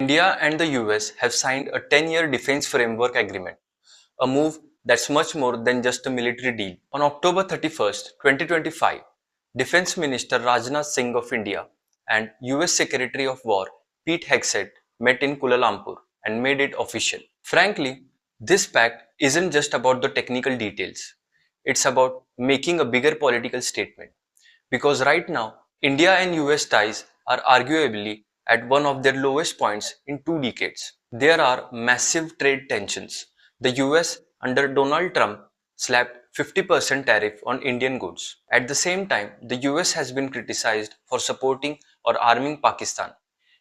India and the US have signed a 10-year defense framework agreement, a move that's much more than just a military deal. On October 31st, 2025, Defense Minister Rajnath Singh of India and US Secretary of War Pete Hegseth met in Kuala Lumpur and made it official. Frankly, this pact isn't just about the technical details. It's about making a bigger political statement. Because right now, India and US ties are arguably at one of their lowest points in 2 decades. There are massive trade tensions. The US under Donald Trump slapped 50% tariff on Indian goods. At the same time, the US has been criticized for supporting or arming Pakistan.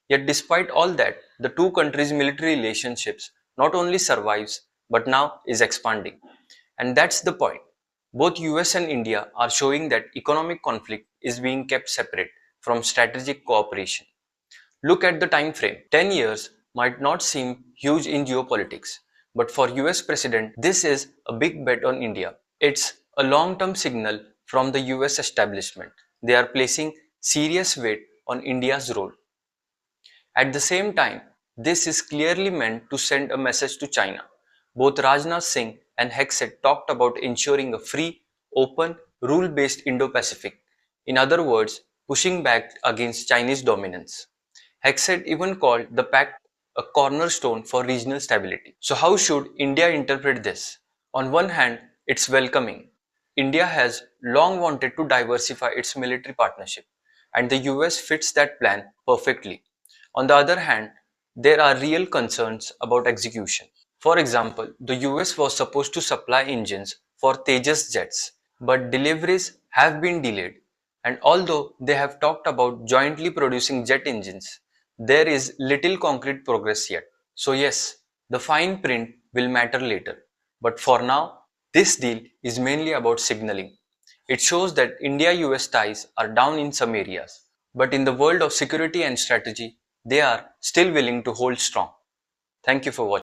Yet despite all that, the two countries' military relationships not only survives but now is expanding. And that's the point. Both US and India are showing that economic conflict is being kept separate from strategic cooperation. Look at the time frame. 10 years might not seem huge in geopolitics, but for US President, this is a big bet on India. It's a long-term signal from the US establishment. They are placing serious weight on India's role. At the same time, this is clearly meant to send a message to China. Both Rajnath Singh and Hegseth talked about ensuring a free, open, rule-based Indo-Pacific. In other words, pushing back against Chinese dominance. Hegseth even called the pact a cornerstone for regional stability. So how should India interpret this? On one hand, it's welcoming. India has long wanted to diversify its military partnership, and the US fits that plan perfectly. On the other hand, there are real concerns about execution. For example, the US was supposed to supply engines for Tejas jets, but deliveries have been delayed. And although they have talked about jointly producing jet engines, there is little concrete progress yet. So yes, the fine print will matter later. But for now, this deal is mainly about signaling. It shows that India-US ties are down in some areas, but in the world of security and strategy, they are still willing to hold strong. Thank you for watching.